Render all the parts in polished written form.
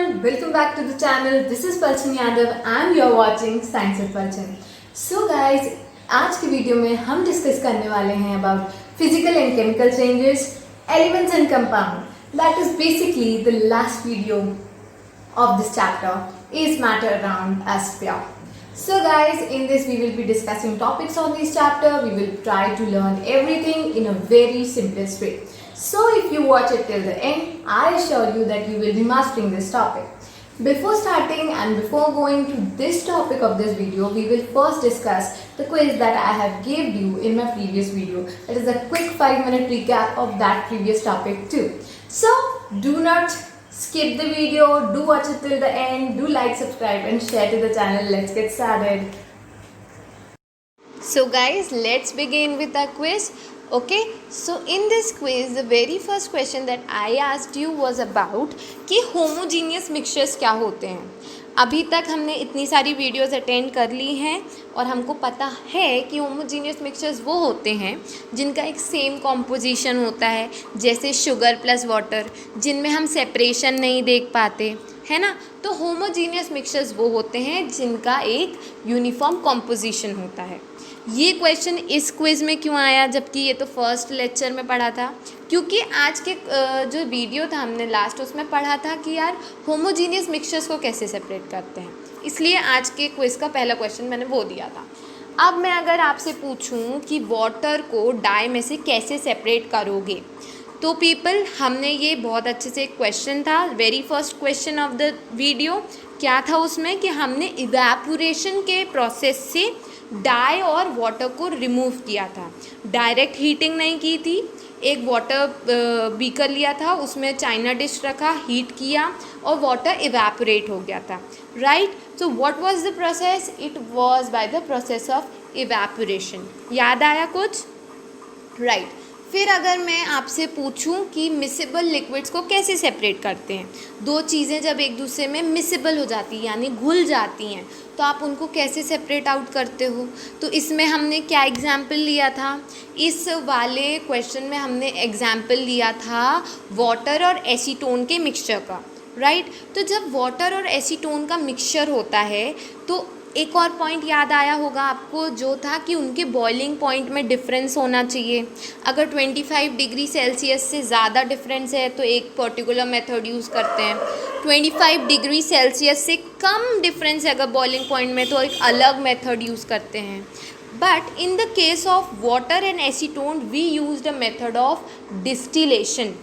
everyone, welcome back to the channel. This is Palchan Yadav and you are watching Science with Palchan. So guys, आज की video में हम discuss करने वाले हैं about physical and chemical changes, elements and compound. That is basically the last video of this chapter is matter around as pure. So guys, in this we will be discussing topics on this chapter. We will try to learn everything in a very simplest way. So if you watch it till the end, I assure you that you will be mastering this topic. Before starting and before going to this topic of this video, we will first discuss the quiz that I have gave you in my previous video. That is a quick 5-minute recap of that previous topic too. So do not skip the video, do watch it till the end, do like, subscribe and share to the channel. Let's get started. So guys, let's begin with our quiz. Okay, so in this quiz, the very first question that I asked you was about कि homogeneous mixtures क्या होते हैं. अभी तक हमने इतनी सारी videos attend कर ली हैं और हमको पता है कि होमोजीनियस मिक्सचर्स वो होते हैं जिनका एक सेम कॉम्पोजिशन होता है, जैसे शुगर प्लस वाटर, जिनमें हम सेपरेशन नहीं देख पाते, है ना. तो होमोजीनियस मिक्सचर्स वो होते हैं जिनका एक यूनिफॉर्म कॉम्पोजिशन होता है. ये क्वेश्चन इस क्विज़ में क्यों आया जबकि ये तो फर्स्ट लेक्चर में पढ़ा था? क्योंकि आज के जो वीडियो था हमने लास्ट उसमें पढ़ा था कि यार होमोजीनियस मिक्सचर्स को कैसे सेपरेट करते हैं, इसलिए आज के क्विज़ का पहला क्वेश्चन मैंने वो दिया था. अब मैं अगर आपसे पूछूं कि वाटर को डाई में से कैसे सेपरेट करोगे, तो पीपल हमने ये बहुत अच्छे से एक क्वेश्चन था, very first question of the video क्या था उसमें कि हमने इवेपोरेशन के प्रोसेस से डाई और वाटर को रिमूव किया था. डायरेक्ट हीटिंग नहीं की थी. एक वाटर बीकर लिया था, उसमें चाइना डिश रखा, हीट किया और वाटर इवेपोरेट हो गया था. Right. So what was the process? It was by the process of evaporation. याद आया कुछ? राइट. फिर अगर मैं आपसे पूछूं कि मिसेबल लिक्विड्स को कैसे सेपरेट करते हैं, दो चीज़ें जब एक दूसरे में मिसेबल हो जाती हैं यानी घुल जाती हैं, तो आप उनको कैसे सेपरेट आउट करते हो? तो इसमें हमने क्या एग्जाम्पल लिया था? इस वाले क्वेश्चन में हमने एग्जाम्पल लिया था वाटर और एसीटोन के मिक्सचर का. राइट. तो जब वाटर और एसीटोन का मिक्सचर होता है तो एक और पॉइंट याद आया होगा आपको, जो था कि उनके बॉइलिंग पॉइंट में डिफरेंस होना चाहिए. अगर 25 डिग्री सेल्सियस से ज़्यादा डिफरेंस है तो एक पर्टिकुलर मेथड यूज़ करते हैं. 25 डिग्री सेल्सियस से कम डिफरेंस है अगर बॉइलिंग पॉइंट में तो एक अलग मेथड यूज़ करते हैं. But in the case of water and acetone we used a method of distillation.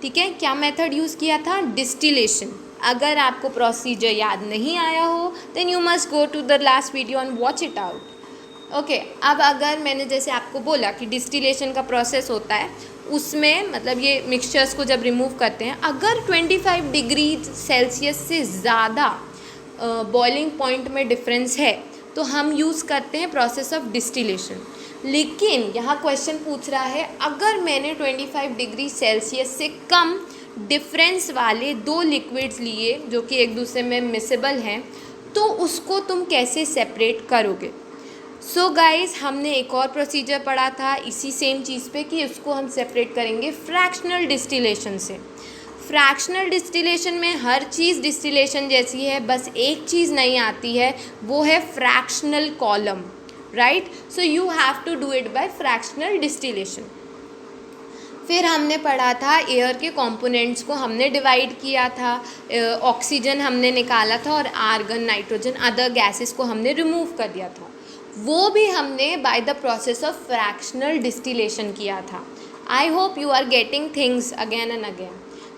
ठीक है, क्या मेथड यूज़ किया था? डिस्टिलेशन. अगर आपको प्रोसीजर याद नहीं आया हो then you must go to the last video and watch it out. Okay. अब अगर मैंने जैसे आपको बोला कि डिस्टिलेशन का प्रोसेस होता है, उसमें मतलब ये मिक्सचर्स को जब रिमूव करते हैं, अगर 25 डिग्री सेल्सियस से ज़्यादा बॉइलिंग पॉइंट में डिफरेंस है तो हम यूज़ करते हैं प्रोसेस ऑफ डिस्टिलेशन. लेकिन यहाँ क्वेश्चन पूछ रहा है अगर मैंने 25 डिग्री सेल्सियस से कम डिफरेंस वाले दो लिक्विड्स लिए जो कि एक दूसरे में मिसेबल हैं, तो उसको तुम कैसे सेपरेट करोगे? सो गाइस, हमने एक और प्रोसीजर पढ़ा था इसी सेम चीज़ पे कि उसको हम सेपरेट करेंगे फ्रैक्शनल डिस्टिलेशन से. फ्रैक्शनल डिस्टिलेशन में हर चीज़ डिस्टिलेशन जैसी है, बस एक चीज़ नहीं आती है, वो है fractional column. Right. So you have to do it by fractional distillation. फिर हमने पढ़ा था एयर के कंपोनेंट्स को हमने डिवाइड किया था. ऑक्सीजन हमने निकाला था और आर्गन, नाइट्रोजन, अदर गैसेस को हमने रिमूव कर दिया था. वो भी हमने by the process of fractional distillation किया था. I hope you are getting things again and again.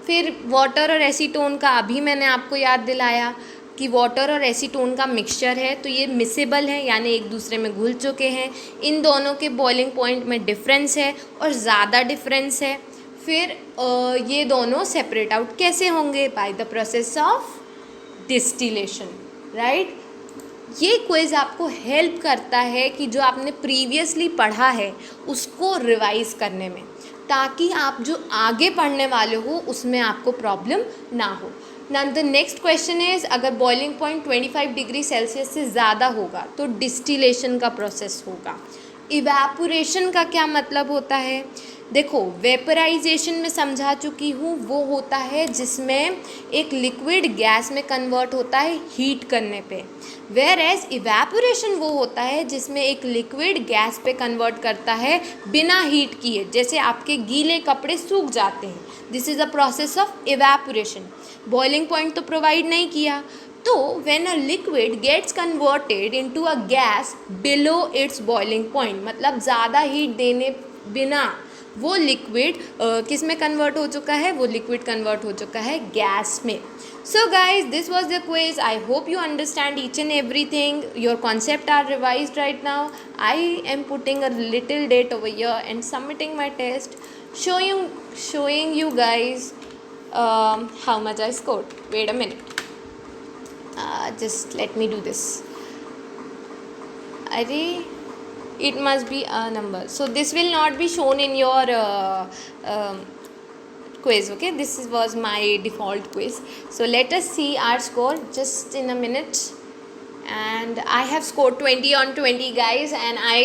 फिर वाटर और एसीटोन का अभी मैंने आपको याद दिलाया कि वाटर और एसीटोन का मिक्सचर है तो ये मिसेबल है यानी एक दूसरे में घुल चुके हैं. इन दोनों के बॉइलिंग पॉइंट में डिफरेंस है और ज़्यादा डिफरेंस है. फिर ये दोनों सेपरेट आउट कैसे होंगे? Bye the process of distillation. Right. ये क्विज़ आपको हेल्प करता है कि जो आपने प्रीवियसली पढ़ा है उसको रिवाइज़ करने में, ताकि आप जो आगे पढ़ने वाले हो उसमें आपको प्रॉब्लम ना हो. Now the next question is अगर बॉइलिंग पॉइंट 25 डिग्री सेल्सियस से ज़्यादा होगा तो डिस्टिलेशन का प्रोसेस होगा. इवेपोरेशन का क्या मतलब होता है? देखो वेपराइजेशन में समझा चुकी हूँ, वो होता है जिसमें एक लिक्विड गैस में कन्वर्ट होता है हीट करने पे, वेयर एज इवेपोरेशन वो होता है जिसमें एक लिक्विड गैस पे कन्वर्ट करता है बिना हीट किए, जैसे आपके गीले कपड़े सूख जाते हैं, this is a process of evaporation. Boiling point तो प्रोवाइड नहीं किया, तो when a liquid gets converted into a gas below its boiling point, मतलब ज़्यादा हीट देने बिना वो लिक्विड किस में कन्वर्ट हो चुका है, वो लिक्विड कन्वर्ट हो चुका है गैस में। So guys this was the quiz, I hope you understand each and everything, your concept are revised right now, I am putting a little date over here and submitting my test, showing you guys how much I scored. Wait a minute, just let me do this. Array, it must be a number, so this will not be shown in your quiz. Okay, was my default quiz, so let us see our score just in a minute. And I have scored 20 on 20 guys, and I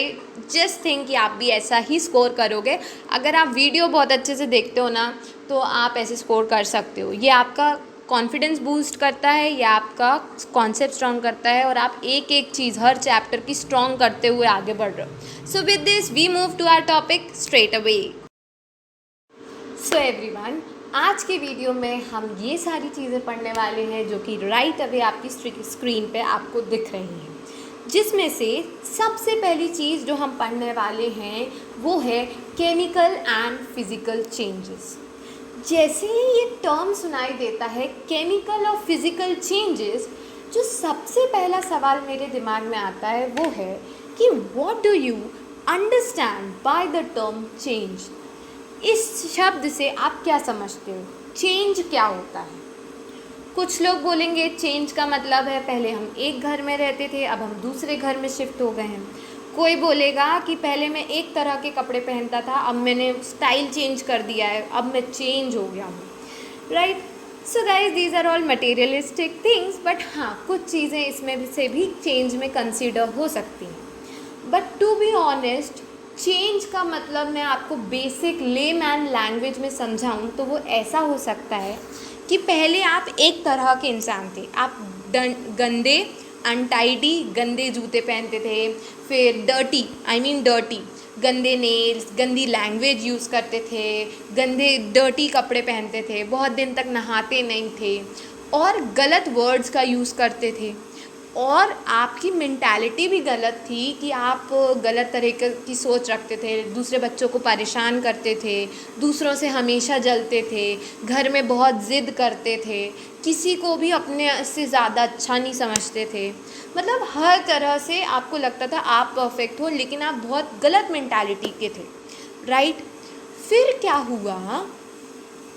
just think कि आप भी ऐसा ही score करोगे। अगर आप video बहुत अच्छे से देखते हो ना, तो आप ऐसे स्कोर कर सकते हो। ये आपका कॉन्फिडेंस बूस्ट करता है, या आपका कॉन्सेप्ट स्ट्रॉन्ग करता है, और आप एक एक चीज़ हर चैप्टर की स्ट्रॉन्ग करते हुए आगे बढ़ रहे हो। So with this we move to our topic straight away. So everyone, आज के वीडियो में हम ये सारी चीज़ें पढ़ने वाले हैं जो कि राइट अवे आपकी स्क्रीन पे आपको दिख रही हैं, जिसमें से सबसे पहली चीज़ जो हम पढ़ने वाले हैं वो है केमिकल एंड फिज़िकल चेंजेस। जैसे ही ये टर्म सुनाई देता है केमिकल और फिज़िकल चेंजेस, जो सबसे पहला सवाल मेरे दिमाग में आता है वो है कि what do you understand by the term change. इस शब्द से आप क्या समझते हो, चेंज क्या होता है? कुछ लोग बोलेंगे चेंज का मतलब है पहले हम एक घर में रहते थे, अब हम दूसरे घर में शिफ्ट हो गए हैं। कोई बोलेगा कि पहले मैं एक तरह के कपड़े पहनता था, अब मैंने स्टाइल चेंज कर दिया है, अब मैं चेंज हो गया हूँ, right. So guys these are all materialistic things, but हाँ कुछ चीज़ें इसमें से भी चेंज में कंसिडर हो सकती हैं। But to be honest, change का मतलब मैं आपको बेसिक लेमैन लैंग्वेज में समझाऊँ तो वो ऐसा हो सकता है कि पहले आप एक तरह के इंसान थे, आप गंदे अनटाइडी गंदे जूते पहनते थे, फिर डर्टी गंदे नेल्स, गंदी लैंग्वेज यूज़ करते थे, गंदे डर्टी कपड़े पहनते थे, बहुत दिन तक नहाते नहीं थे और गलत वर्ड्स का यूज़ करते थे, और आपकी मेंटालिटी भी गलत थी कि आप गलत तरीके की सोच रखते थे, दूसरे बच्चों को परेशान करते थे, दूसरों से हमेशा जलते थे, घर में बहुत ज़िद करते थे, किसी को भी अपने से ज़्यादा अच्छा नहीं समझते थे, मतलब हर तरह से आपको लगता था आप परफेक्ट हो, लेकिन आप बहुत गलत मेंटालिटी के थे, राइट। फिर क्या हुआ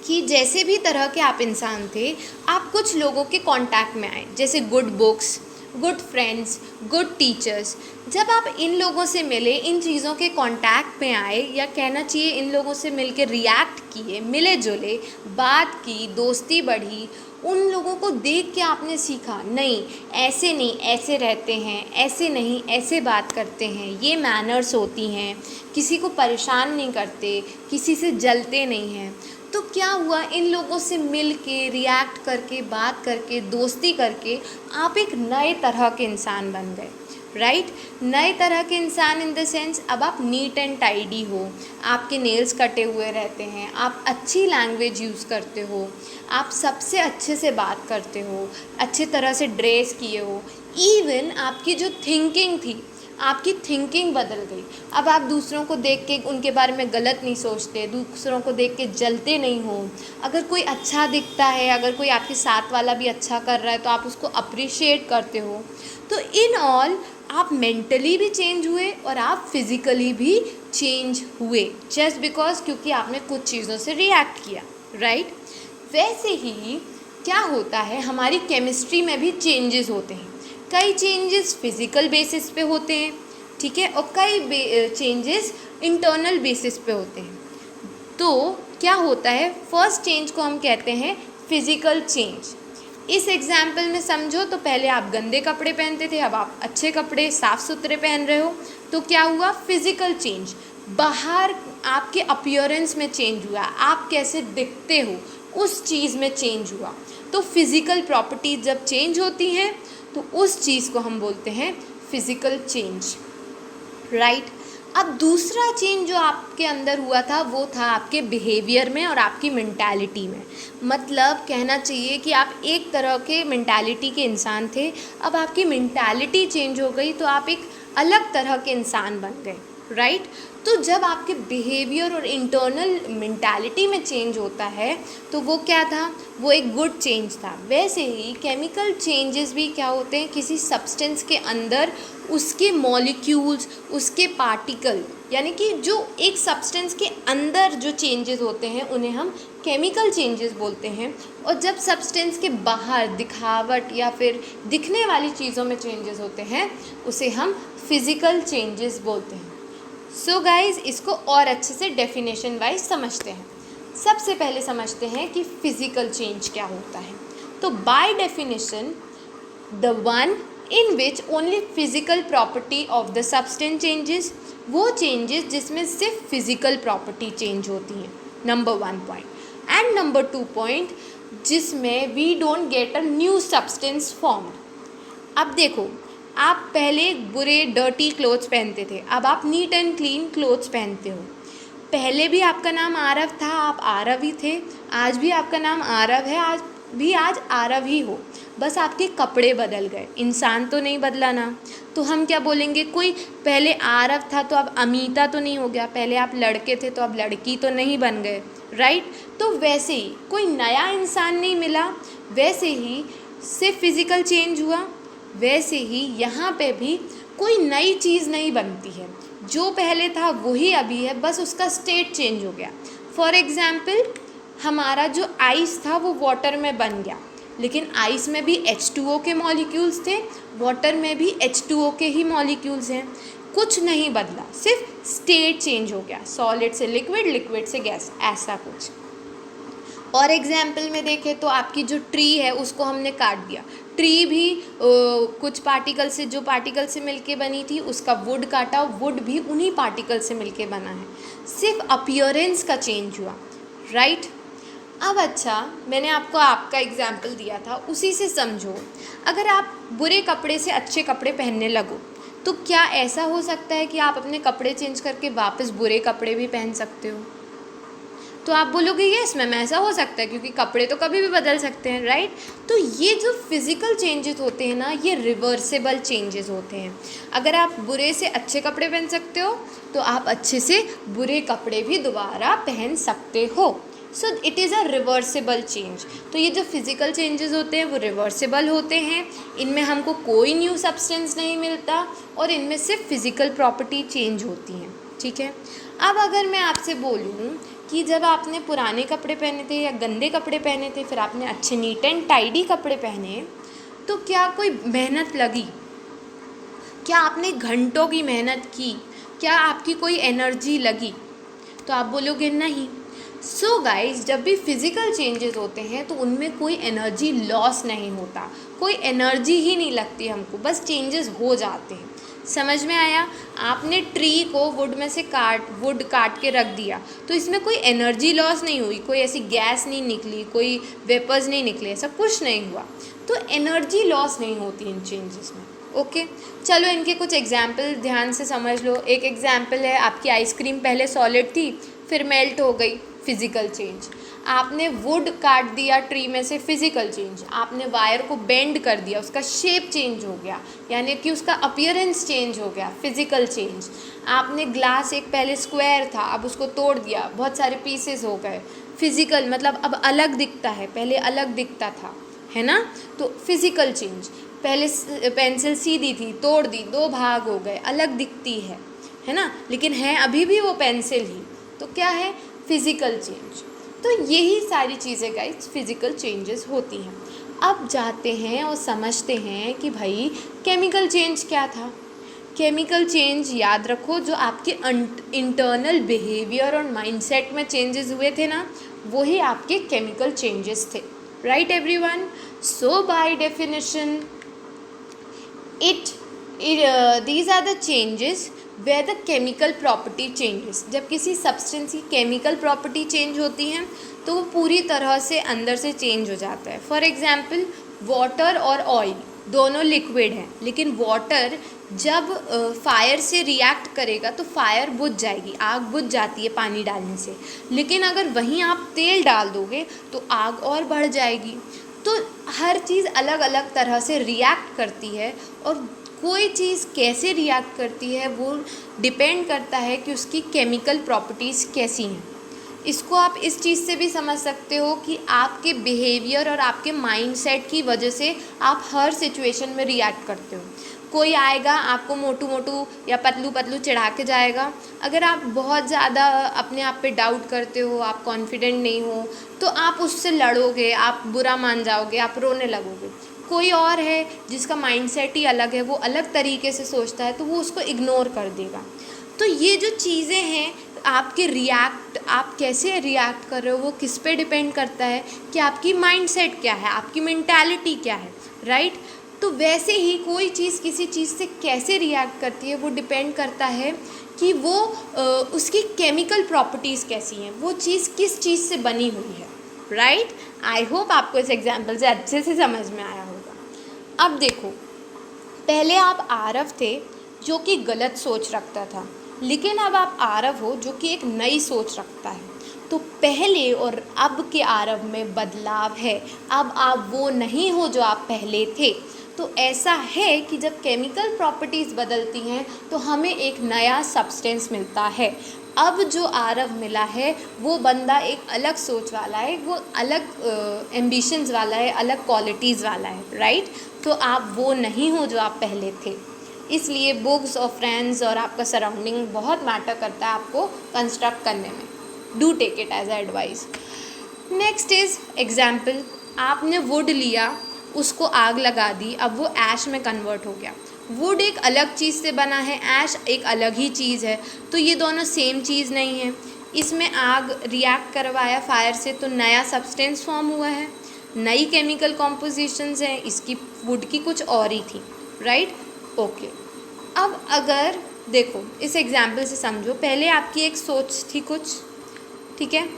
कि जैसे भी तरह के आप इंसान थे, आप कुछ लोगों के कांटेक्ट में आए, जैसे good books, good friends, good teachers. जब आप इन लोगों से मिले, इन चीज़ों के कांटेक्ट में आए, या कहना चाहिए इन लोगों से मिलके रिएक्ट किए, मिले जुले, बात की, दोस्ती बढ़ी, उन लोगों को देख के आपने सीखा नहीं ऐसे रहते हैं, ऐसे नहीं ऐसे बात करते हैं, ये मैनर्स होती हैं, किसी को परेशान नहीं करते, किसी से जलते नहीं हैं। तो क्या हुआ, इन लोगों से मिल के, रिएक्ट करके, बात करके, दोस्ती करके आप एक नए तरह के इंसान बन गए, राइट। नए तरह के इंसान इन द सेंस, अब आप नीट एंड टाइडी हो, आपके नेल्स कटे हुए रहते हैं, आप अच्छी लैंग्वेज यूज़ करते हो, आप सबसे अच्छे से बात करते हो, अच्छे तरह से ड्रेस किए हो, इवन आपकी जो थिंकिंग थी, आपकी थिंकिंग बदल गई। अब आप दूसरों को देख के उनके बारे में गलत नहीं सोचते, दूसरों को देख के जलते नहीं हो। अगर कोई अच्छा दिखता है, अगर कोई आपके साथ वाला भी अच्छा कर रहा है तो आप उसको अप्रिशिएट करते हो। तो इन ऑल आप मेंटली भी चेंज हुए और आप फिज़िकली भी चेंज हुए, जस्ट बिकॉज क्योंकि आपने कुछ चीज़ों से रिएक्ट किया, राइट। वैसे ही क्या होता है, हमारी केमिस्ट्री में भी चेंजेस होते हैं। कई चेंजेस फिज़िकल बेसिस पे होते हैं, ठीक है, और कई चेंजेस इंटरनल बेसिस पे होते हैं। तो क्या होता है, फर्स्ट चेंज को हम कहते हैं फिज़िकल चेंज। इस एग्जाम्पल में समझो तो पहले आप गंदे कपड़े पहनते थे, अब आप अच्छे कपड़े साफ़ सुथरे पहन रहे हो, तो क्या हुआ, फिज़िकल चेंज। बाहर आपके अपीयरेंस में चेंज हुआ, आप कैसे दिखते हो उस चीज़ में चेंज हुआ। तो फिज़िकल प्रॉपर्टीज जब चेंज होती हैं तो उस चीज़ को हम बोलते हैं फिज़िकल चेंज, राइट। अब दूसरा चेंज जो आपके अंदर हुआ था वो था आपके बिहेवियर में और आपकी मेंटालिटी में। मतलब कहना चाहिए कि आप एक तरह के मेंटालिटी के इंसान थे, अब आपकी मेंटालिटी चेंज हो गई तो आप एक अलग तरह के इंसान बन गए, राइट। तो जब आपके बिहेवियर और इंटरनल मेंटालिटी में चेंज होता है तो वो क्या था, वो एक गुड चेंज था। वैसे ही केमिकल चेंजेस भी क्या होते हैं, किसी सब्सटेंस के अंदर उसके मॉलिक्यूल्स, उसके पार्टिकल, यानी कि जो एक सब्सटेंस के अंदर जो चेंजेस होते हैं उन्हें हम केमिकल चेंजेस बोलते हैं। और जब सब्सटेंस के बाहर दिखावट या फिर दिखने वाली चीज़ों में चेंजेस होते हैं उसे हम फिज़िकल चेंजेस बोलते हैं। सो गाइज, इसको और अच्छे से डेफिनेशन वाइज समझते हैं। सबसे पहले समझते हैं कि फिज़िकल चेंज क्या होता है। तो by definition the one in which only physical property of the substance changes, वो चेंजेस जिसमें सिर्फ फिज़िकल प्रॉपर्टी चेंज होती हैं, number 1 point. And number 2 point, जिसमें we don't get a new substance formed. अब देखो, आप पहले बुरे डर्टी क्लोथ्स पहनते थे, अब आप नीट एंड क्लीन क्लोथ्स पहनते हो। पहले भी आपका नाम आरव था, आप आरव ही थे, आज भी आपका नाम आरव है, आज आरव ही हो, बस आपके कपड़े बदल गए, इंसान तो नहीं बदला ना। तो हम क्या बोलेंगे, कोई पहले आरव था तो अब अमीता तो नहीं हो गया, पहले आप लड़के थे तो अब लड़की तो नहीं बन गए, राइट। तो वैसे ही कोई नया इंसान नहीं मिला, वैसे ही सिर्फ फिज़िकल चेंज हुआ, वैसे ही यहाँ पे भी कोई नई चीज़ नहीं बनती है, जो पहले था वही अभी है, बस उसका स्टेट चेंज हो गया। फॉर एग्ज़ाम्पल, हमारा जो आइस था वो वाटर में बन गया, लेकिन आइस में भी H2O के मॉलिक्यूल्स थे, वाटर में भी H2O के ही मॉलिक्यूल्स हैं, कुछ नहीं बदला, सिर्फ स्टेट चेंज हो गया, सॉलिड से लिक्विड, लिक्विड से गैस, ऐसा कुछ। और एग्जाम्पल में देखें तो आपकी जो ट्री है उसको हमने काट दिया, ट्री भी कुछ पार्टिकल से, जो पार्टिकल से मिलके बनी थी उसका वुड काटा, वुड भी उन्हीं पार्टिकल से मिलके बना है, सिर्फ अपीयरेंस का चेंज हुआ, राइट। अब अच्छा, मैंने आपको आपका एग्जाम्पल दिया था, उसी से समझो। अगर आप बुरे कपड़े से अच्छे कपड़े पहनने लगो तो क्या ऐसा हो सकता है कि आप अपने कपड़े चेंज करके वापस बुरे कपड़े भी पहन सकते हो? तो आप बोलोगे यस मैम, ऐसा हो सकता है, क्योंकि कपड़े तो कभी भी बदल सकते हैं, राइट। तो ये जो फिज़िकल चेंजेस होते हैं ना, ये रिवर्सेबल चेंजेस होते हैं। अगर आप बुरे से अच्छे कपड़े पहन सकते हो तो आप अच्छे से बुरे कपड़े भी दोबारा पहन सकते हो। So it is a reversible change. तो ये जो फिज़िकल चेंजेस होते हैं वो रिवर्सेबल होते हैं, इनमें हमको कोई न्यू सब्सटेंस नहीं मिलता और इनमें सिर्फ फिज़िकल प्रॉपर्टी चेंज होती हैं, ठीक है। अब अगर मैं आपसे बोलूँ कि जब आपने पुराने कपड़े पहने थे या गंदे कपड़े पहने थे, फिर आपने अच्छे नीट एंड टाइडी कपड़े पहने, तो क्या कोई मेहनत लगी? क्या आपने घंटों की मेहनत की? क्या आपकी कोई एनर्जी लगी? तो आप बोलोगे नहीं। सो गाइज, जब भी फिज़िकल चेंजेस होते हैं तो उनमें कोई एनर्जी लॉस नहीं होता, कोई एनर्जी ही नहीं लगती हमको, बस चेंजेस हो जाते हैं। समझ में आया? आपने ट्री को वुड काट के रख दिया तो इसमें कोई एनर्जी लॉस नहीं हुई, कोई ऐसी गैस नहीं निकली, कोई वेपर्स नहीं निकले, ऐसा कुछ नहीं हुआ। तो एनर्जी लॉस नहीं होती इन चेंजेस में, ओके। चलो इनके कुछ एग्जाम्पल ध्यान से समझ लो। एक एग्जाम्पल है, आपकी आइसक्रीम पहले सॉलिड थी, फिर मेल्ट हो गई, फिज़िकल चेंज। आपने वुड काट दिया ट्री में से, फिज़िकल चेंज। आपने वायर को बेंड कर दिया, उसका शेप चेंज हो गया, यानी कि उसका अपीयरेंस चेंज हो गया, फिज़िकल चेंज। आपने ग्लास एक पहले स्क्वायर था, अब उसको तोड़ दिया, बहुत सारे पीसेस हो गए, फिज़िकल मतलब अब अलग दिखता है, पहले अलग दिखता था, है ना। तो फिज़िकल चेंज। पहले पेंसिल सीधी थी, तोड़ दी, 2 भाग हो गए, अलग दिखती है ना, लेकिन है अभी भी वो पेंसिल ही, तो क्या है, फिज़िकल चेंज। तो यही सारी चीज़ें गाइस फिज़िकल चेंजेस होती हैं। अब जाते हैं और समझते हैं कि भाई केमिकल चेंज क्या था। केमिकल चेंज याद रखो, जो आपके इंटरनल बिहेवियर और माइंडसेट में चेंजेस हुए थे ना, वही आपके केमिकल चेंजेस थे, right everyone. So by definition these are the changes where the chemical property changes। जब किसी सब्सटेंस की केमिकल प्रॉपर्टी चेंज होती है तो वो पूरी तरह से अंदर से चेंज हो जाता है। फॉर एग्जाम्पल वाटर और ऑयल दोनों लिक्विड हैं, लेकिन वाटर जब फायर से रिएक्ट करेगा तो फायर बुझ जाएगी, आग बुझ जाती है पानी डालने से। लेकिन अगर वहीं आप तेल डाल दोगे तो आग और बढ़ जाएगी। तो हर चीज़ अलग अलग तरह से रिएक्ट करती है, और कोई चीज़ कैसे रिएक्ट करती है वो डिपेंड करता है कि उसकी केमिकल प्रॉपर्टीज़ कैसी हैं। इसको आप इस चीज़ से भी समझ सकते हो कि आपके बिहेवियर और आपके माइंडसेट की वजह से आप हर सिचुएशन में रिएक्ट करते हो। कोई आएगा आपको मोटू मोटू या पतलू पतलू चढ़ा के जाएगा, अगर आप बहुत ज़्यादा अपने आप पे डाउट करते हो, आप कॉन्फिडेंट नहीं हो, तो आप उससे लड़ोगे, आप बुरा मान जाओगे, आप रोने लगोगे। कोई और है जिसका माइंडसेट ही अलग है, वो अलग तरीके से सोचता है, तो वो उसको इग्नोर कर देगा। तो ये जो चीज़ें हैं, आपके आप कैसे रिएक्ट कर रहे हो वो किस पे डिपेंड करता है कि आपकी माइंडसेट क्या है, आपकी मेंटालिटी क्या है, राइट। तो वैसे ही कोई चीज़ किसी चीज़ से कैसे रिएक्ट करती है वो डिपेंड करता है कि वो उसकी केमिकल प्रॉपर्टीज़ कैसी हैं, वो चीज़ किस चीज़ से बनी हुई है, राइट। आई होप आपको इस एग्जाम्पल से अच्छे से समझ में आया होगा। अब देखो, पहले आप आरव थे जो कि गलत सोच रखता था, लेकिन अब आप आरव हो जो कि एक नई सोच रखता है। तो पहले और अब के आरव में बदलाव है। अब आप वो नहीं हो जो आप पहले थे। तो ऐसा है कि जब केमिकल प्रॉपर्टीज़ बदलती हैं तो हमें एक नया सब्सटेंस मिलता है। अब जो आरव मिला है वो बंदा एक अलग सोच वाला है, वो अलग एम्बिशंस वाला है, अलग क्वालिटीज़ वाला है, राइट। तो आप वो नहीं हो जो आप पहले थे। इसलिए बुक्स और फ्रेंड्स और आपका सराउंडिंग बहुत मैटर करता है आपको कंस्ट्रक्ट करने में। Do take it as advice. Next is example, आपने वुड लिया, उसको आग लगा दी, अब वो ऐश में कन्वर्ट हो गया। वुड एक अलग चीज़ से बना है, ऐश एक अलग ही चीज़ है, तो ये दोनों सेम चीज़ नहीं है। इसमें आग रिएक्ट करवाया फायर से तो नया सब्सटेंस फॉर्म हुआ है, नई केमिकल कॉम्पोजिशंस हैं, इसकी वुड की कुछ और ही थी, राइट। ओके, अब अगर देखो इस एग्जाम्पल से समझो, पहले आपकी एक सोच थी कुछ, ठीक है,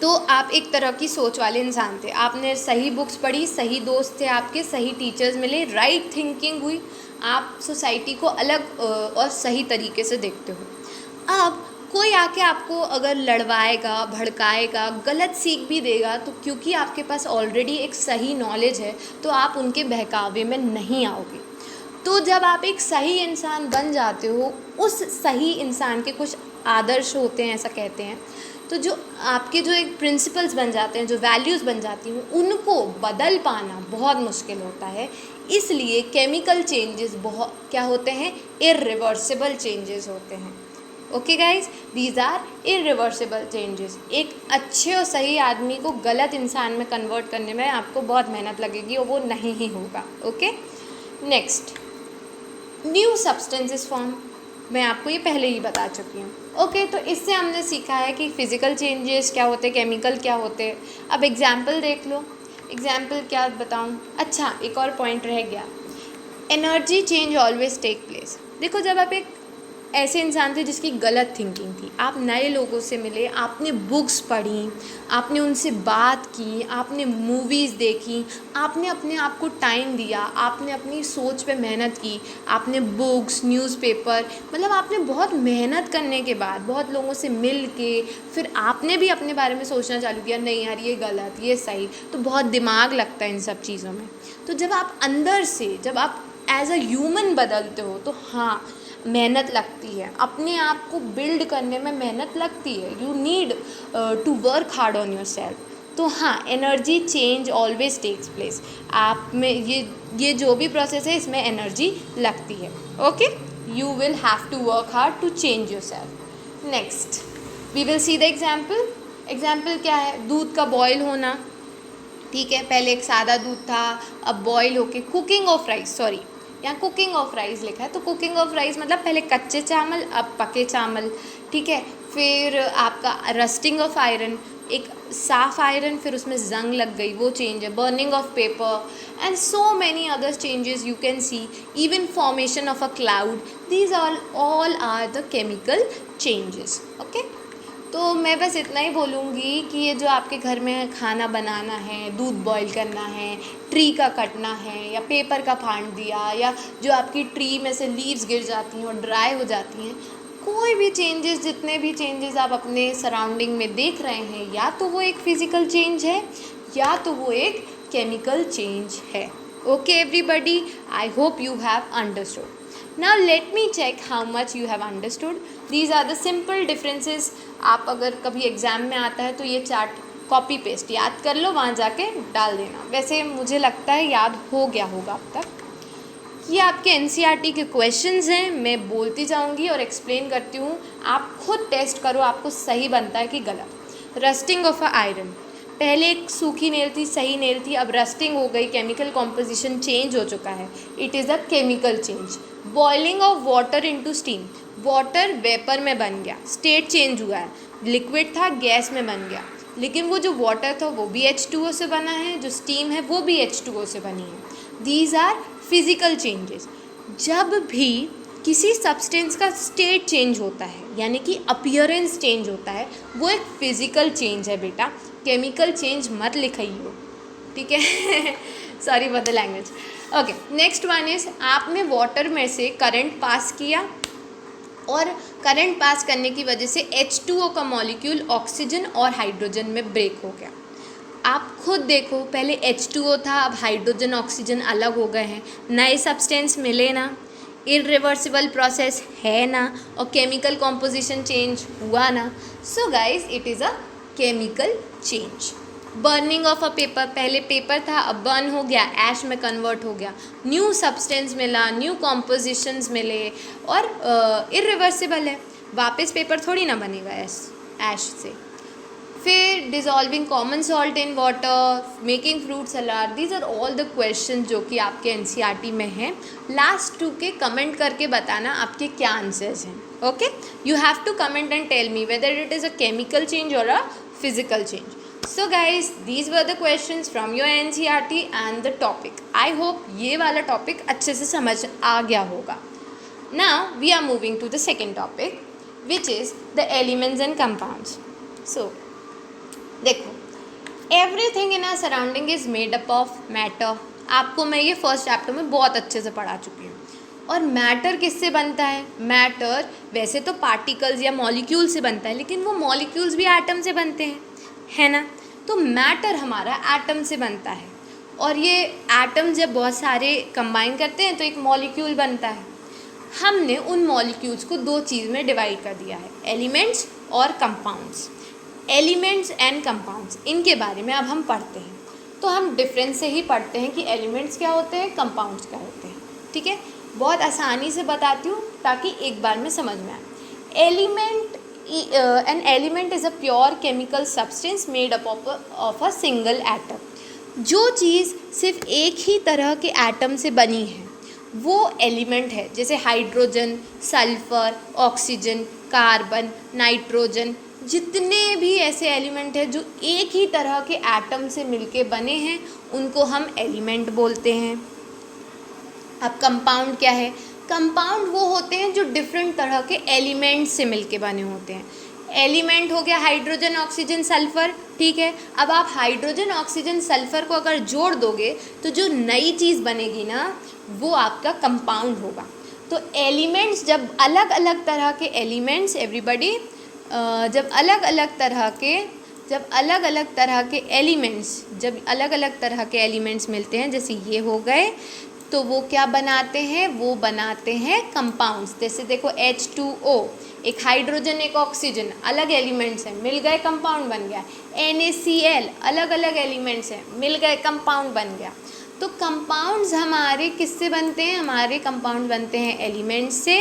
तो आप एक तरह की सोच वाले इंसान थे, आपने सही बुक्स पढ़ी, सही दोस्त थे आपके, सही टीचर्स मिले, राइट थिंकिंग हुई, आप सोसाइटी को अलग और सही तरीके से देखते हो। अब कोई आके आपको अगर लड़वाएगा, भड़काएगा, गलत सीख भी देगा, तो क्योंकि आपके पास ऑलरेडी एक सही नॉलेज है तो आप उनके बहकावे में नहीं आओगे। तो जब आप एक सही इंसान बन जाते हो, उस सही इंसान के कुछ आदर्श होते हैं, ऐसा कहते हैं, तो जो आपके जो एक प्रिंसिपल्स बन जाते हैं, जो वैल्यूज़ बन जाती हैं, उनको बदल पाना बहुत मुश्किल होता है। इसलिए केमिकल चेंजेस बहुत क्या होते हैं, इरिवर्सिबल चेंजेस होते हैं। Okay guys, these are irreversible changes. एक अच्छे और सही आदमी को गलत इंसान में कन्वर्ट करने में आपको बहुत मेहनत लगेगी और वो नहीं ही होगा। Okay, next, new substances form, मैं आपको ये पहले ही बता चुकी हूँ। ओके, तो इससे हमने सीखा है कि फ़िज़िकल चेंजेस क्या होते हैं, केमिकल क्या होते हैं। अब एग्जाम्पल देख लो, एग्जाम्पल क्या बताऊँ। अच्छा, एक और पॉइंट रह गया, energy change always take place. देखो, जब आप एक ऐसे इंसान थे जिसकी गलत थिंकिंग थी, आप नए लोगों से मिले, आपने बुक्स पढ़ी, आपने उनसे बात की, आपने मूवीज़ देखी, आपने अपने आप को टाइम दिया, आपने अपनी सोच पे मेहनत की, आपने बुक्स, न्यूज़पेपर, मतलब आपने बहुत मेहनत करने के बाद बहुत लोगों से मिल के फिर आपने भी अपने बारे में सोचना चालू किया, नहीं यार ये गलत, ये सही। तो बहुत दिमाग लगता है इन सब चीज़ों में। तो जब आप अंदर से, जब आप एज अ ह्यूमन बदलते हो तो हाँ, मेहनत लगती है, अपने आप को बिल्ड करने में मेहनत लगती है। You need to work hard on yourself. तो हाँ, energy change always takes place. आप में ये जो भी प्रोसेस है, इसमें एनर्जी लगती है। Okay, you will have to work hard to change yourself. Next we will see the example. Example क्या है, दूध का बॉयल होना, ठीक है। पहले एक सादा दूध था, अब बॉयल होके कुकिंग ऑफ राइस, सॉरी यहाँ कुकिंग ऑफ राइस लिखा है, तो कुकिंग ऑफ राइस मतलब पहले कच्चे चावल, अब पके चावल, ठीक है। फिर आपका रस्टिंग ऑफ आयरन, एक साफ आयरन फिर उसमें जंग लग गई, वो चेंज है. Burning of paper and so many other changes you can see. Even formation of a cloud, these all are the chemical changes. Okay, तो मैं बस इतना ही बोलूँगी कि ये जो आपके घर में खाना बनाना है, दूध बॉईल करना है, ट्री का कटना है, या पेपर का फाड़ दिया, या जो आपकी ट्री में से लीव्स गिर जाती हैं और ड्राई हो जाती हैं, कोई भी चेंजेस, जितने भी चेंजेस आप अपने सराउंडिंग में देख रहे हैं, या तो वो एक फिज़िकल चेंज है या तो वो एक केमिकल चेंज है. Okay everybody, I hope you have understood. Now let me check how much you have understood. These are the simple differences. आप अगर कभी एग्ज़ाम में आता है तो ये चार्ट कॉपी पेस्ट याद कर लो, वहाँ जाके डाल देना. वैसे मुझे लगता है याद हो गया होगा अब तक. ये आपके NCERT के क्वेश्चंस हैं, मैं बोलती जाऊँगी और एक्सप्लेन करती हूँ. आप खुद टेस्ट करो आपको सही बनता है कि गलत. रस्टिंग ऑफ अ आयरन, पहले एक सूखी नेल थी, सही नेल थी, अब रस्टिंग हो गई, केमिकल कॉम्पोजिशन चेंज हो चुका है. It is a chemical change. Boiling of water into steam, water vapour में बन गया, स्टेट चेंज हुआ है. लिक्विड था गैस में बन गया, लेकिन वो जो वाटर था वो भी H2O से बना है, जो स्टीम है वो भी H2O से बनी है. These are physical changes. जब भी किसी सब्सटेंस का स्टेट चेंज होता है, यानी कि अपीयरेंस चेंज होता है, वो एक फिज़िकल चेंज है बेटा. केमिकल चेंज मत लिखाइए, ठीक है. Sorry for the language. Okay, next one is, आपने वाटर में से करंट पास किया और करंट पास करने की वजह से H2O का मॉलिक्यूल ऑक्सीजन और हाइड्रोजन में ब्रेक हो गया. आप खुद देखो, पहले H2O था, अब हाइड्रोजन ऑक्सीजन अलग हो गए हैं, नए सब्सटेंस मिले ना, इरिवर्सिबल प्रोसेस है ना, और केमिकल कॉम्पोजिशन चेंज हुआ ना. So guys it is a chemical change. Burning of a paper, पहले पेपर था अब बर्न हो गया, ऐश में कन्वर्ट हो गया, न्यू सब्सटेंस मिला, न्यू कॉम्पोजिशंस मिले और इरिवर्सिबल है, वापस पेपर थोड़ी ना बनेगा ऐश से. फिर dissolving common salt in water, making fruit salad, these are all the question जो कि आपके NCERT में हैं. लास्ट 2 के कमेंट करके बताना आपके क्या आंसर्स हैं. Okay, you have to comment and tell me whether it is a chemical change और a physical change. So guys, these were the questions from your NCERT and the topic. I hope ये वाला topic अच्छे से समझ आ गया होगा. Now we are moving to the second topic which is the elements and compounds. So देखो, everything in our surrounding is made up of matter. आपको मैं ये फर्स्ट चैप्टर में बहुत अच्छे से पढ़ा चुकी हूँ. और मैटर किससे बनता है? मैटर वैसे तो पार्टिकल्स या मॉलिक्यूल से बनता है, लेकिन वो मॉलिक्यूल्स भी एटम से बनते हैं, है ना. तो मैटर हमारा एटम से बनता है, और ये एटम जब बहुत सारे कंबाइन करते हैं तो एक मॉलिक्यूल बनता है. हमने उन मॉलिक्यूल्स को 2 चीज़ में डिवाइड कर दिया है, एलिमेंट्स और कंपाउंड्स. एलिमेंट्स एंड कंपाउंड्स, इनके बारे में अब हम पढ़ते हैं. तो हम डिफरेंस से ही पढ़ते हैं कि एलिमेंट्स क्या होते हैं, कंपाउंड्स क्या होते हैं. ठीक है, बहुत आसानी से बताती हूँ ताकि एक बार में समझ में आए. An element is a pure chemical substance made up of a single atom. जो चीज़ सिर्फ एक ही तरह के एटम से बनी है वो एलिमेंट है. जैसे hydrogen, sulphur, oxygen, carbon, nitrogen, जितने भी ऐसे एलिमेंट हैं जो एक ही तरह के एटम से मिलके बने हैं उनको हम एलिमेंट बोलते हैं. अब कंपाउंड क्या है? कंपाउंड वो होते हैं जो डिफरेंट तरह के एलिमेंट से मिलके बने होते हैं. एलिमेंट हो गया हाइड्रोजन, ऑक्सीजन, सल्फर, ठीक है. अब आप हाइड्रोजन, ऑक्सीजन, सल्फर को अगर जोड़ दोगे तो जो नई चीज़ बनेगी ना वो आपका कंपाउंड होगा. तो एलिमेंट्स, जब अलग अलग तरह के एलिमेंट्स, एवरीबडी, जब अलग अलग तरह के एलिमेंट्स मिलते हैं, जैसे ये हो गए, तो वो क्या बनाते हैं? वो बनाते हैं कंपाउंड्स. जैसे देखो H2O, एक हाइड्रोजन एक ऑक्सीजन, अलग एलिमेंट्स हैं, मिल गए कंपाउंड बन गया. NaCl, अलग अलग एलिमेंट्स हैं, मिल गए कंपाउंड बन गया. तो कंपाउंड्स हमारे किससे बनते हैं? हमारे कंपाउंड बनते हैं एलिमेंट्स से,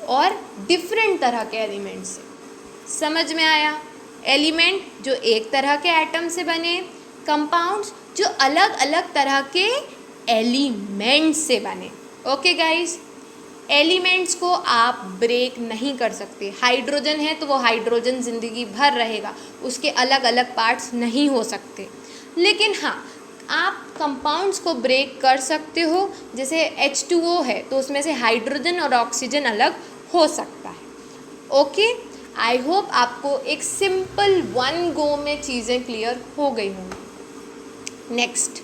और डिफरेंट तरह के एलिमेंट्स से. समझ में आया? एलिमेंट जो एक तरह के एटम से बने, कंपाउंड्स जो अलग अलग तरह के एलिमेंट्स से बने. ओके गाइस, एलिमेंट्स को आप ब्रेक नहीं कर सकते। हाइड्रोजन है तो वो हाइड्रोजन ज़िंदगी भर रहेगा, उसके अलग अलग पार्ट्स नहीं हो सकते। लेकिन हाँ, आप कंपाउंड्स को ब्रेक कर सकते हो। जैसे H2O है तो उसमें से हाइड्रोजन और ऑक्सीजन अलग हो सकता है। ओके, आई होप आपको एक सिंपल वन गो में चीज़ें क्लियर हो गई होंगी। नेक्स्ट,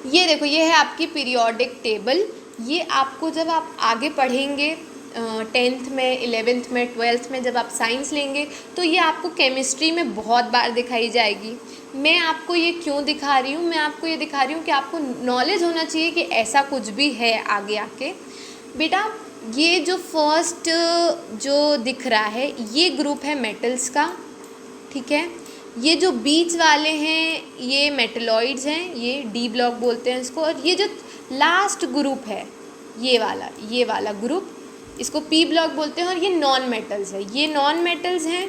ये देखो, ये है आपकी पीरियोडिक टेबल। ये आपको जब आप आगे पढ़ेंगे 10th में, 11th में, 12th में, जब आप साइंस लेंगे तो ये आपको केमिस्ट्री में बहुत बार दिखाई जाएगी। मैं आपको ये क्यों दिखा रही हूँ? मैं आपको ये दिखा रही हूँ कि आपको नॉलेज होना चाहिए कि ऐसा कुछ भी है आगे आके। बेटा, ये जो फर्स्ट जो दिख रहा है ये ग्रुप है मेटल्स का, ठीक है। ये जो बीच वाले हैं ये मेटलॉइड्स हैं, ये डी ब्लॉक बोलते हैं इसको। और ये जो लास्ट ग्रुप है ये वाला ग्रुप, इसको पी ब्लॉक बोलते हैं। और ये नॉन मेटल्स है, ये नॉन मेटल्स हैं।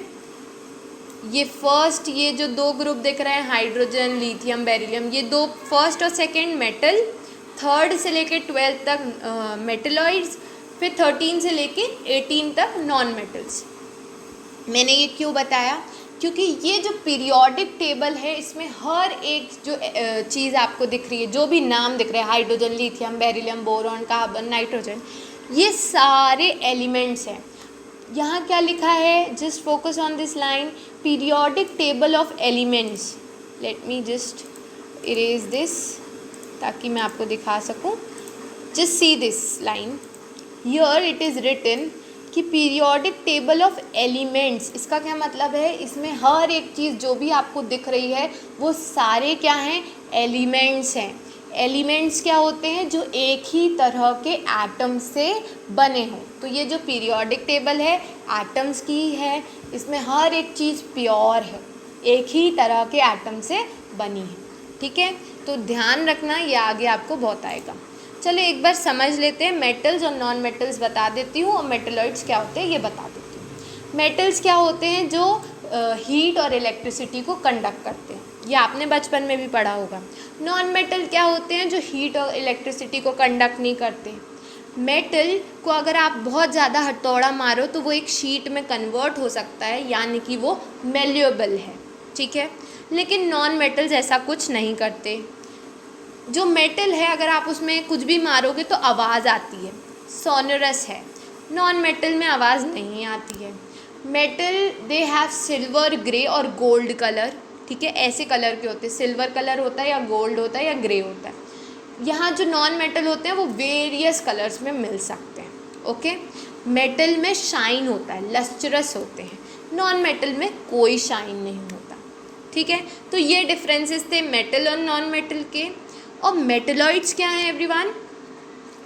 ये फर्स्ट, ये जो दो ग्रुप दिख रहे हैं हाइड्रोजन, लिथियम, बेरिलियम, ये दो फर्स्ट और सेकंड मेटल। थर्ड से लेके 12 तक मेटलॉइड्स, फिर 13 से लेके 18 तक नॉन मेटल्स। मैंने ये क्यों बताया? क्योंकि ये जो पीरियोडिक टेबल है इसमें हर एक जो चीज़ आपको दिख रही है, जो भी नाम दिख रहे हैं, hydrogen, lithium, beryllium, boron, carbon, nitrogen, ये सारे एलिमेंट्स हैं। यहाँ क्या लिखा है? Just focus on this line, periodic table of elements. Let me just erase this ताकि मैं आपको दिखा सकूँ। Just see this line, here it is written कि पीरियोडिक टेबल ऑफ एलिमेंट्स। इसका क्या मतलब है? इसमें हर एक चीज़ जो भी आपको दिख रही है वो सारे क्या हैं? एलिमेंट्स हैं। एलिमेंट्स क्या होते हैं? जो एक ही तरह के एटम से बने हों। तो ये जो पीरियोडिक टेबल है एटम्स की ही है, इसमें हर एक चीज़ प्योर है, एक ही तरह के एटम से बनी है, ठीक है। तो ध्यान रखना, ये आगे आपको बहुत आएगा। चलो एक बार समझ लेते हैं। मेटल्स और नॉन मेटल्स बता देती हूँ, और मेटलॉइड्स क्या होते हैं ये बता देती हूँ। मेटल्स क्या होते हैं? जो हीट और इलेक्ट्रिसिटी को कंडक्ट करते हैं, ये आपने बचपन में भी पढ़ा होगा। नॉन मेटल क्या होते हैं? जो हीट और इलेक्ट्रिसिटी को कंडक्ट नहीं करते। मेटल को अगर आप बहुत ज़्यादा हथौड़ा मारो तो वो एक शीट में कन्वर्ट हो सकता है, यानी कि वो मेल्युएबल है, ठीक है। लेकिन नॉन मेटल्स ऐसा कुछ नहीं करते। जो मेटल है अगर आप उसमें कुछ भी मारोगे तो आवाज़ आती है, सोनरस है। नॉन मेटल में आवाज़ नहीं आती है। Metal they have silver, grey और गोल्ड कलर, ठीक है। ऐसे कलर के होते हैं, सिल्वर कलर होता है या गोल्ड होता है या ग्रे होता है। यहाँ जो नॉन मेटल होते हैं वो वेरियस कलर्स में मिल सकते हैं, ओके। मेटल में शाइन होता है, लस्ट्रस होते हैं। नॉन मेटल में कोई शाइन नहीं होता, ठीक है। तो ये डिफरेंसेस थे मेटल और नॉन मेटल के। और मेटलॉइड्स क्या हैं एवरीवन?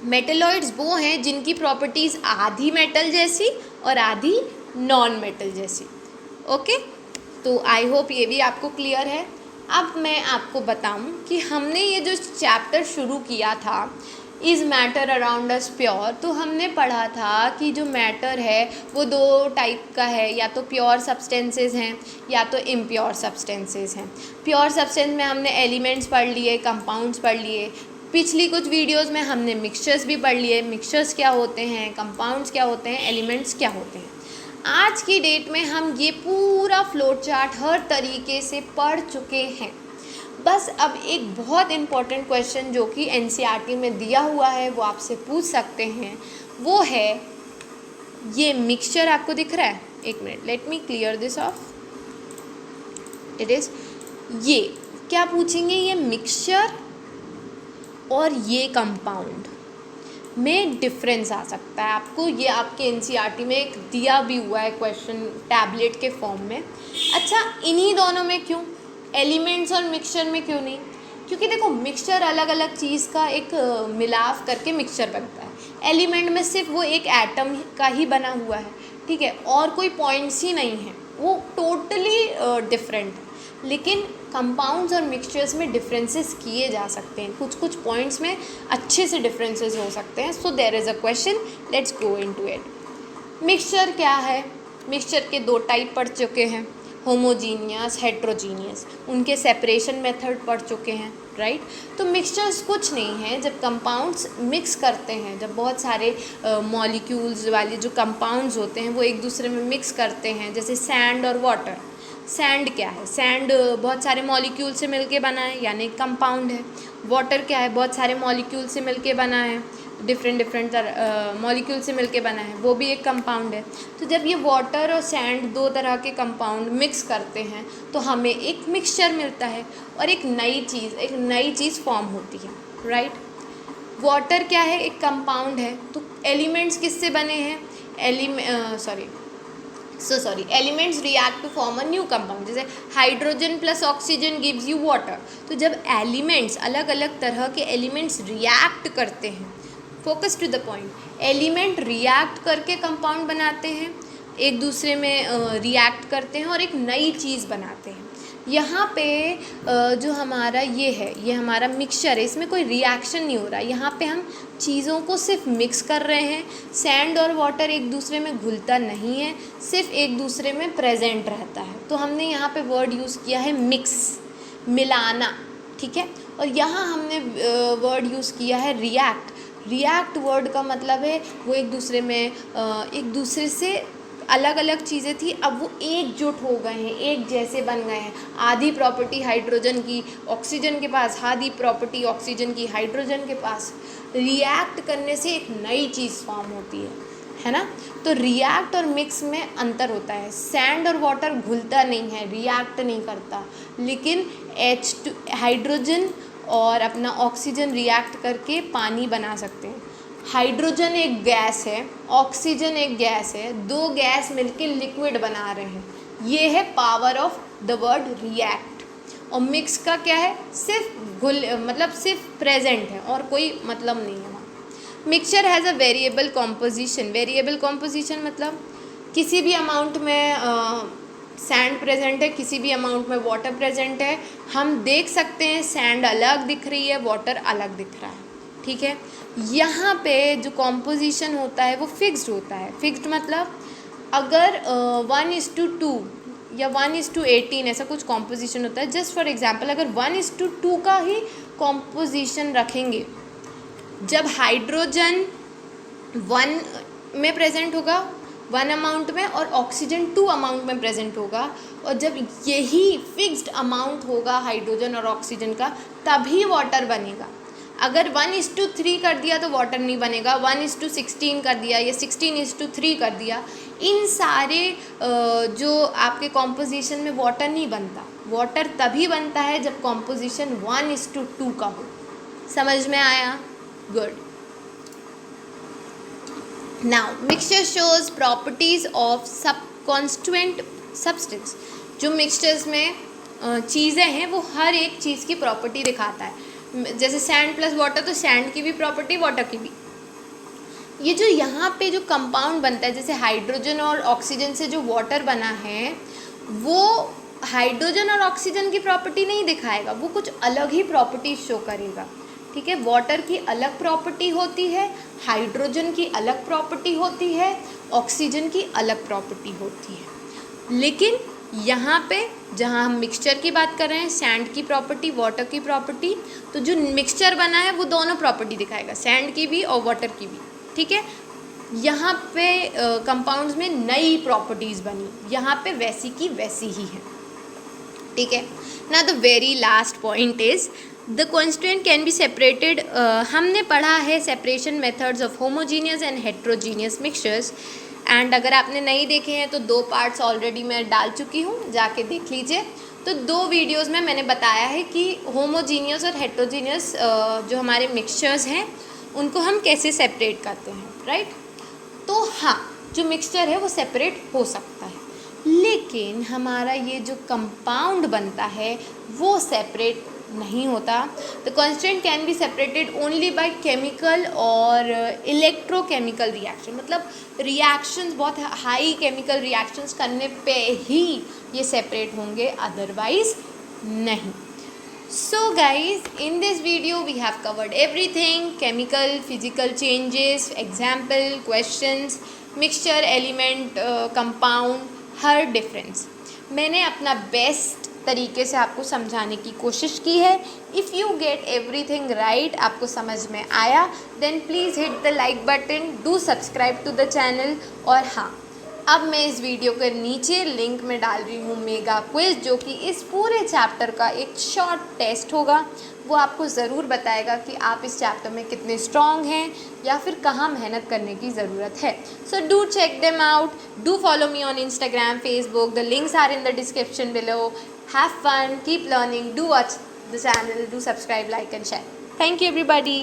मेटलॉइड्स वो हैं जिनकी प्रॉपर्टीज़ आधी मेटल जैसी और आधी नॉन मेटल जैसी, ओके। तो आई होप ये भी आपको क्लियर है। अब मैं आपको बताऊं कि हमने ये जो चैप्टर शुरू किया था, is matter around us pure, तो हमने पढ़ा था कि जो मैटर है वो दो टाइप का है, या तो प्योर सब्सटेंसेस हैं या तो इम्प्योर सब्सटेंसेस हैं। प्योर सब्सटेंस में हमने एलिमेंट्स पढ़ लिए, कंपाउंड्स पढ़ लिए। पिछली कुछ वीडियोस में हमने मिक्सचर्स भी पढ़ लिए, मिक्सचर्स क्या होते हैं, कंपाउंड्स क्या होते हैं, एलिमेंट्स क्या होते हैं। आज की डेट में हम ये पूरा फ्लो चार्ट हर तरीके से पढ़ चुके हैं। बस अब एक बहुत इम्पॉर्टेंट क्वेश्चन जो कि एनसीईआरटी में दिया हुआ है वो आपसे पूछ सकते हैं, वो है ये मिक्सचर आपको दिख रहा है? एक minute, let me clear this of. It is ये क्या पूछेंगे? ये मिक्सचर और ये कंपाउंड में डिफरेंस आ सकता है आपको। ये आपके एनसीईआरटी में एक दिया भी हुआ है क्वेश्चन टैबलेट के फॉर्म में। अच्छा, इन्हीं दोनों में क्यों, एलिमेंट्स और मिक्सचर में क्यों नहीं? क्योंकि देखो, मिक्सचर अलग अलग चीज़ का एक मिलाव करके मिक्सचर बनता है। एलिमेंट में सिर्फ वो एक एटम का ही बना हुआ है, ठीक है, और कोई पॉइंट्स ही नहीं है, वो टोटली डिफरेंट है। लेकिन कंपाउंड्स और मिक्सचर्स में डिफरेंसेस किए जा सकते हैं, कुछ कुछ पॉइंट्स में अच्छे से डिफरेंसेस हो सकते हैं। So there is a question, let's go into it. Mixture क्या है? मिक्सचर के दो टाइप पढ़ चुके हैं। होमोजीनियस, हेट्रोजीनियस, उनके सेपरेशन मेथड पढ़ चुके हैं, राइट। तो मिक्सचर्स कुछ नहीं है, जब कंपाउंड्स मिक्स करते हैं, जब बहुत सारे मॉलिक्यूल्स वाले जो कंपाउंड्स होते हैं वो एक दूसरे में मिक्स करते हैं, जैसे सैंड और वाटर। सैंड क्या है? सैंड बहुत सारे मॉलिक्यूल से मिलके बना है, यानी कंपाउंड है। वाटर क्या है? बहुत सारे मॉलिक्यूल से मिलके बना है, डिफरेंट मॉलिक्यूल से मिलके बना है, वो भी एक कंपाउंड है। तो जब ये वाटर और सैंड दो तरह के कंपाउंड मिक्स करते हैं तो हमें एक मिक्सचर मिलता है और एक नई चीज़ फॉर्म होती है, राइट। वाटर क्या है? एक कंपाउंड है। तो एलिमेंट्स किससे बने हैं? Elements react to form a new compound, जैसे hydrogen plus oxygen gives you water. तो जब एलिमेंट्स, अलग अलग तरह के एलिमेंट्स रिएक्ट करते हैं, focus to the point, element react करके कंपाउंड बनाते हैं, एक दूसरे में रिएक्ट करते हैं और एक नई चीज़ बनाते हैं। यहाँ पे जो हमारा ये हमारा मिक्सचर है, इसमें कोई रिएक्शन नहीं हो रहा। यहाँ पे हम चीज़ों को सिर्फ मिक्स कर रहे हैं। सैंड और वाटर एक दूसरे में घुलता नहीं है, सिर्फ एक दूसरे में प्रेजेंट रहता है। तो हमने यहाँ पे वर्ड यूज़ किया है मिक्स, मिलाना, ठीक है। और यहाँ हमने वर्ड यूज़ किया है रिएक्ट। रिएक्ट वर्ड का मतलब है वो एक दूसरे से अलग अलग चीज़ें थी, अब वो एकजुट हो गए हैं, एक जैसे बन गए हैं। आधी प्रॉपर्टी हाइड्रोजन की ऑक्सीजन के पास, आधी प्रॉपर्टी ऑक्सीजन की हाइड्रोजन के पास। रिएक्ट करने से एक नई चीज़ फॉर्म होती है ना। तो रिएक्ट और मिक्स में अंतर होता है। सैंड और वाटर घुलता नहीं है, रिएक्ट नहीं करता, लेकिन हाइड्रोजन और अपना ऑक्सीजन रिएक्ट करके पानी बना सकते हैं। हाइड्रोजन एक गैस है, ऑक्सीजन एक गैस है, दो गैस मिलके लिक्विड बना रहे हैं। ये है power of the word react. और मिक्स का क्या है? सिर्फ सिर्फ प्रेजेंट है और कोई मतलब नहीं है वहाँ। Mixture has a variable composition. Variable composition मतलब किसी भी अमाउंट में सैंड प्रेजेंट है, किसी भी अमाउंट में वाटर प्रेजेंट है। हम देख सकते हैं सैंड अलग दिख रही है, वाटर अलग दिख रहा है, ठीक है। यहाँ पे जो कॉम्पोजिशन होता है वो फिक्स्ड होता है। फिक्स्ड मतलब अगर 1:2 या 1:18 ऐसा कुछ कॉम्पोजिशन होता है। जस्ट फॉर एग्जांपल, अगर 1:2 का ही कॉम्पोजिशन रखेंगे, जब हाइड्रोजन 1 में प्रेजेंट होगा 1 अमाउंट में और ऑक्सीजन 2 अमाउंट में प्रेजेंट होगा, और जब यही फिक्स्ड अमाउंट होगा हाइड्रोजन और ऑक्सीजन का, तभी वाटर बनेगा। अगर 1:3 कर दिया तो वाटर नहीं बनेगा, 1:16 कर दिया या 16:3 कर दिया, इन सारे जो आपके कॉम्पोजिशन में वाटर नहीं बनता। वाटर तभी बनता है जब कॉम्पोजिशन 1:2 का हो। समझ में आया? Good. Now mixture shows properties of constituent substance. जो मिक्सचर्स में चीज़ें हैं वो हर एक चीज़ की प्रॉपर्टी दिखाता है। जैसे सैंड प्लस वाटर, तो सैंड की भी प्रॉपर्टी, वाटर की भी। ये जो यहाँ पे जो कंपाउंड बनता है, जैसे हाइड्रोजन और ऑक्सीजन से जो वाटर बना है, वो हाइड्रोजन और ऑक्सीजन की प्रॉपर्टी नहीं दिखाएगा, वो कुछ अलग ही प्रॉपर्टी शो करेगा, ठीक है। वाटर की अलग प्रॉपर्टी होती है, हाइड्रोजन की अलग प्रॉपर्टी होती है, ऑक्सीजन की अलग प्रॉपर्टी होती है। लेकिन यहाँ पे जहाँ हम मिक्सचर की बात कर रहे हैं, सैंड की प्रॉपर्टी, वाटर की प्रॉपर्टी, तो जो मिक्सचर बना है वो दोनों प्रॉपर्टी दिखाएगा, सैंड की भी और वाटर की भी, ठीक है। यहाँ पे कंपाउंड्स में नई प्रॉपर्टीज़ बनी, यहाँ पे वैसी की वैसी ही है, ठीक है ना। The very last point is the constituent can be separated. हमने पढ़ा है separation methods of homogeneous and heterogeneous mixtures, and अगर आपने नहीं देखे हैं तो 2 पार्ट्स ऑलरेडी मैं डाल चुकी हूँ, जाके देख लीजिए। तो 2 वीडियोज़ में मैंने बताया है कि होमोजीनियस और हेट्रोजीनियस जो हमारे मिक्सचर्स हैं उनको हम कैसे सेपरेट करते हैं, राइट। तो हाँ, जो मिक्सचर है वो सेपरेट हो सकता है, लेकिन हमारा ये जो कंपाउंड बनता है वो सेपरेट नहीं होता। The constant can be separated only by chemical और इलेक्ट्रोकेमिकल रिएक्शन, मतलब रिएक्शंस, बहुत हाई केमिकल रिएक्शंस करने पे ही ये सेपरेट होंगे, अदरवाइज नहीं। So guys, in this video we have covered everything: chemical, physical changes, example, questions, mixture, element, compound, her difference. मैंने अपना बेस्ट तरीके से आपको समझाने की कोशिश की है। If you get everything right, आपको समझ में आया, then please hit the like button, do subscribe to the channel. और हाँ, अब मैं इस वीडियो के नीचे लिंक में डाल रही हूँ मेगा क्विज, जो कि इस पूरे चैप्टर का एक शॉर्ट टेस्ट होगा। वो आपको ज़रूर बताएगा कि आप इस चैप्टर में कितने स्ट्रॉन्ग हैं या फिर कहाँ मेहनत करने की ज़रूरत है। So do check them out, do follow me on Instagram, Facebook, the links are in the description below. Have fun, keep learning, do watch the channel, do subscribe, like and share. Thank you everybody.